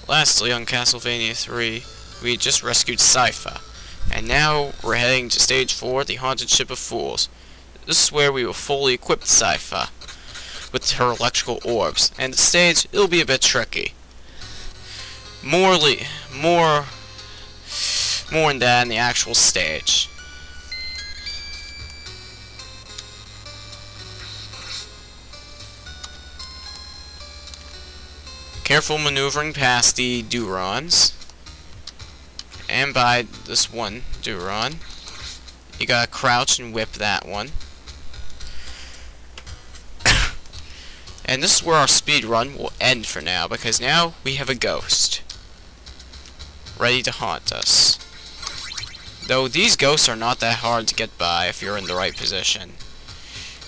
Lastly, on Castlevania 3, we just rescued Sypha, and now we're heading to Stage 4, the Haunted Ship of Fools. This is where we will fully equip Sypha with her electrical orbs, and the stage, it'll be a bit tricky. More than that in the actual stage. Careful maneuvering past the Durons. And by this one Duron, you gotta crouch and whip that one. And this is where our speed run will end for now, because now we have a ghost ready to haunt us. Though these ghosts are not that hard to get by if you're in the right position.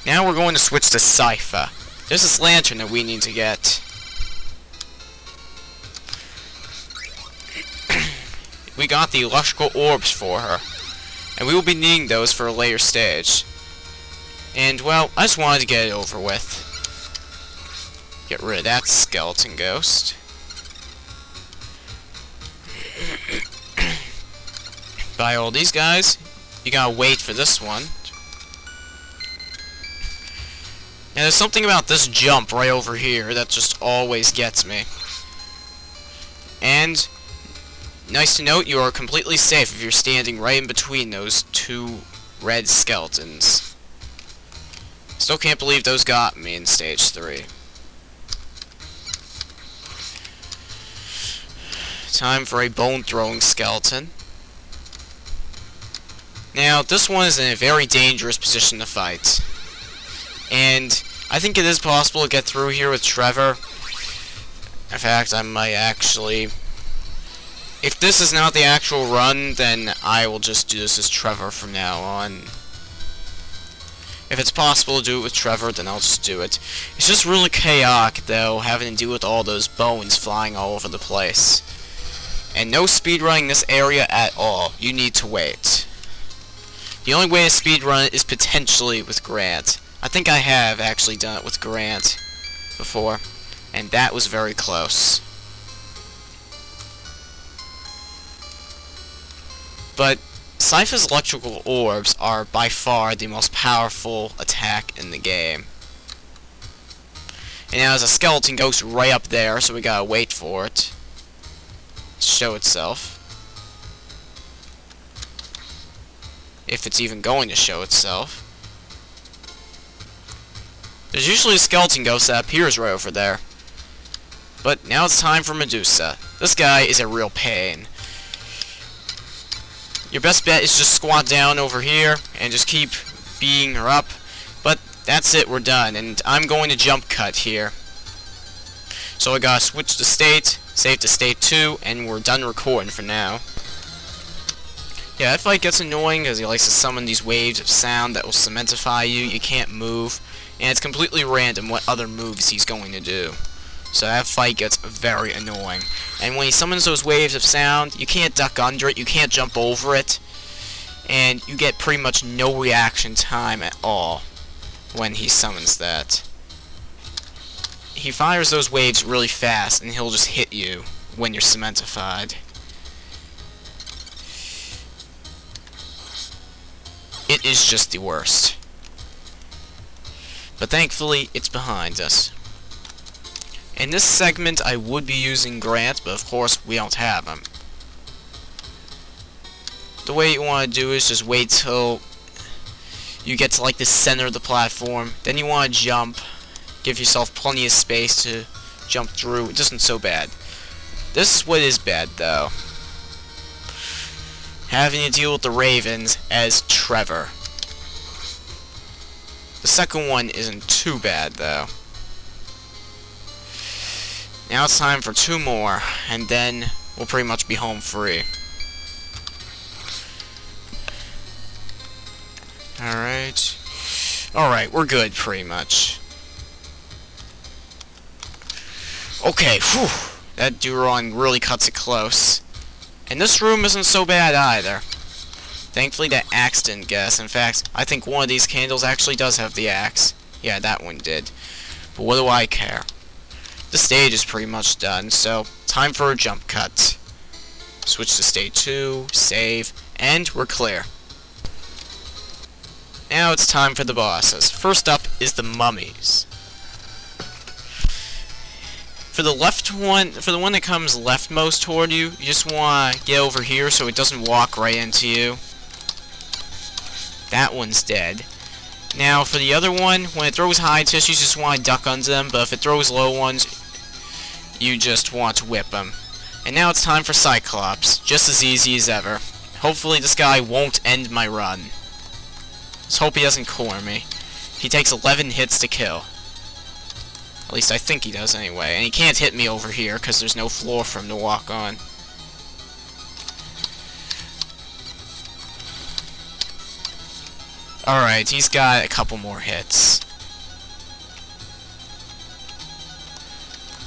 Now we're going to switch to Sypha. There's this lantern that we need to get. We got the electrical orbs for her, and we will be needing those for a later stage. And, well, I just wanted to get it over with. Get rid of that skeleton ghost. By all these guys, you gotta wait for this one. Now, there's something about this jump right over here that just always gets me. And nice to note, you are completely safe if you're standing right in between those two red skeletons. Still can't believe those got me in Stage 3. Time for a bone-throwing skeleton. Now, this one is in a very dangerous position to fight. And I think it is possible to get through here with Trevor. In fact, I might actually... If this is not the actual run, then I will just do this as Trevor from now on. If it's possible to do it with Trevor, then I'll just do it. It's just really chaotic, though, having to deal with all those bones flying all over the place. And no speedrunning this area at all. You need to wait. The only way to speedrun it is potentially with Grant. I think I have actually done it with Grant before, and that was very close. But Sypha's electrical orbs are by far the most powerful attack in the game. And now there's a skeleton ghost right up there, so we gotta wait for it to show itself. If it's even going to show itself. There's usually a skeleton ghost that appears right over there. But now it's time for Medusa. This guy is a real pain. Your best bet is just squat down over here and just keep beating her up. But that's it, we're done. And I'm going to jump cut here. So I gotta switch to state, save to state 2, and we're done recording for now. Yeah, that fight gets annoying because he likes to summon these waves of sound that will cementify you. You can't move. And it's completely random what other moves he's going to do. So that fight gets very annoying. And when he summons those waves of sound, you can't duck under it, you can't jump over it, and you get pretty much no reaction time at all when he summons that. He fires those waves really fast, and he'll just hit you when you're cementified. It is just the worst. But thankfully, it's behind us. In this segment, I would be using Grant, but of course, we don't have him. The way you want to do is just wait till you get to like the center of the platform. Then you want to jump. Give yourself plenty of space to jump through. It isn't so bad. This is what is bad, though. Having to deal with the Ravens as Trevor. The second one isn't too bad, though. Now it's time for 2 more, and then we'll pretty much be home free. Alright. Alright, we're good, pretty much. Okay, whew. That Duron really cuts it close. And this room isn't so bad either. Thankfully that axe didn't get us. In fact, I think one of these candles actually does have the axe. Yeah, that one did. But what do I care? the stage is pretty much done, so time for a jump cut. Switch to stage 2, save, and we're clear. Now it's time for the bosses. First up is the Mummies. For the one that comes leftmost toward you, you just want to get over here so it doesn't walk right into you. That one's dead. Now for the other one, when it throws high tissues, you just want to duck under them, but if it throws low ones, you just want to whip them. And now it's time for Cyclops, just as easy as ever. Hopefully this guy won't end my run. Let's hope he doesn't corner me. He takes 11 hits to kill. At least I think he does anyway. And he can't hit me over here because there's no floor for him to walk on. Alright, he's got a couple more hits.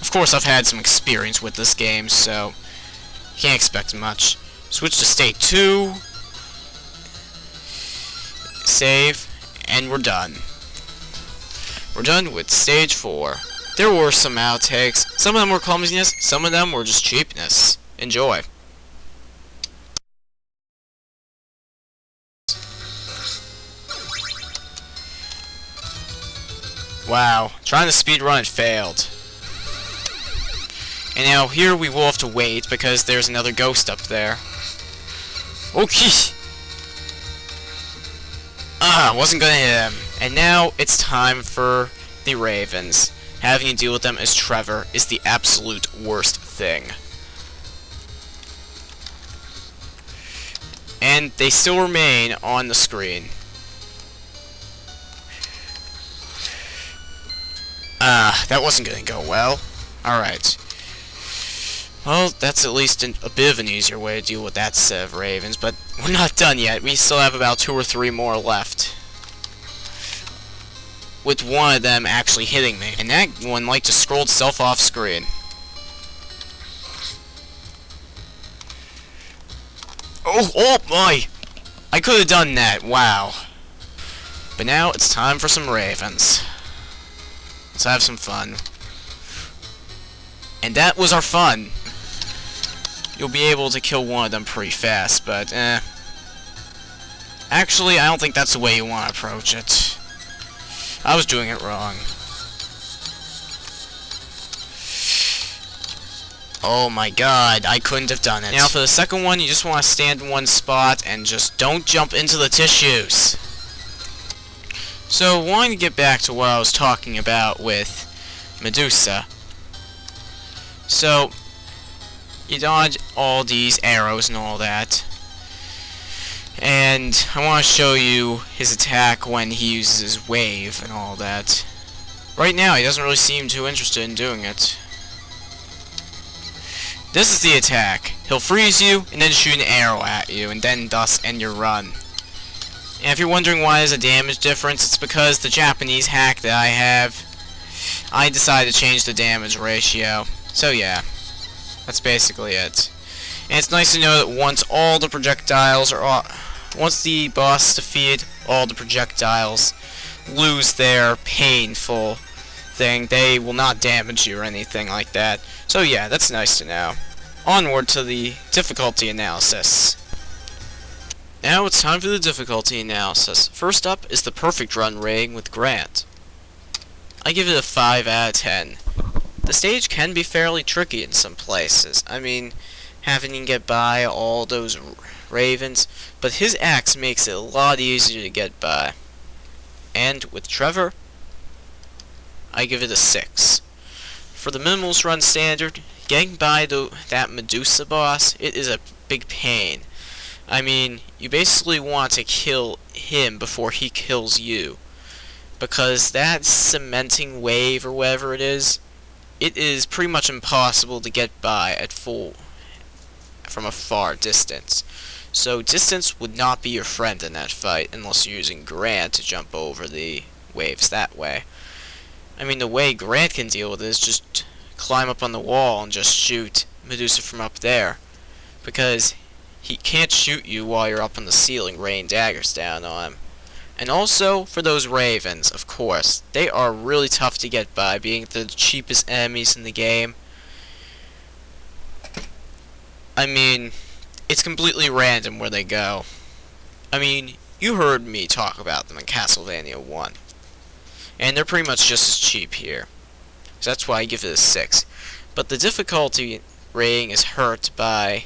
Of course, I've had some experience with this game, so can't expect much. Switch to state 2. Save, and we're done. We're done with stage 4. There were some outtakes. Some of them were clumsiness, some of them were just cheapness. Enjoy. Wow, trying to speedrun it failed. And now here we will have to wait because there's another ghost up there. Okay. Wasn't gonna hit him. And now it's time for the Ravens. Having to deal with them as Trevor is the absolute worst thing. And they still remain on the screen. That wasn't gonna go well. Alright. Well, that's at least a bit of an easier way to deal with that set of Ravens, but we're not done yet. We still have about 2 or 3 more left. With one of them actually hitting me. And that one liked to scroll itself off screen. Oh my! I could have done that, wow. But now it's time for some Ravens. Let's have some fun. And that was our fun. You'll be able to kill one of them pretty fast, but actually, I don't think that's the way you want to approach it. I was doing it wrong. Oh my god, I couldn't have done it. Now for the second one, you just want to stand in one spot and just don't jump into the tissues. So, wanting to get back to what I was talking about with Medusa. So, you dodge all these arrows and all that. And I want to show you his attack when he uses his wave and all that. Right now, he doesn't really seem too interested in doing it. This is the attack. He'll freeze you and then shoot an arrow at you and then thus end your run. And if you're wondering why there's a damage difference, it's because the Japanese hack that I have, I decided to change the damage ratio. So yeah, that's basically it. And it's nice to know that once all the projectiles are once the boss is defeated, all the projectiles lose their painful thing. They will not damage you or anything like that. So yeah, that's nice to know. Onward to the difficulty analysis. Now it's time for the difficulty analysis. First up is the perfect run rating with Grant. I give it a 5 out of 10. The stage can be fairly tricky in some places. I mean, having to get by all those Ravens, but his axe makes it a lot easier to get by. And with Trevor, I give it a 6. For the Minimalist run standard, getting by that Medusa boss, it is a big pain. I mean, you basically want to kill him before he kills you. Because that cementing wave or whatever it is pretty much impossible to get by at full from a far distance. So distance would not be your friend in that fight unless you're using Grant to jump over the waves that way. I mean, the way Grant can deal with it is just climb up on the wall and just shoot Medusa from up there. Because he can't shoot you while you're up on the ceiling raining daggers down on him. And also for those ravens, of course. They are really tough to get by, being the cheapest enemies in the game. I mean, it's completely random where they go. I mean, you heard me talk about them in Castlevania 1. And they're pretty much just as cheap here. So that's why I give it a 6. But the difficulty rating is hurt by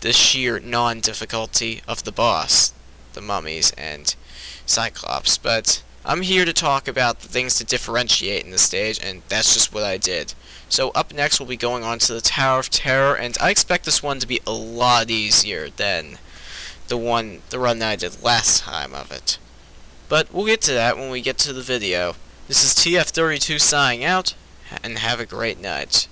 the sheer non-difficulty of the boss, the Mummies and Cyclops. But I'm here to talk about the things to differentiate in this stage, and that's just what I did. So up next we'll be going on to the Tower of Terror, and I expect this one to be a lot easier than the run that I did last time of it. But we'll get to that when we get to the video. This is TF32 signing out, and have a great night.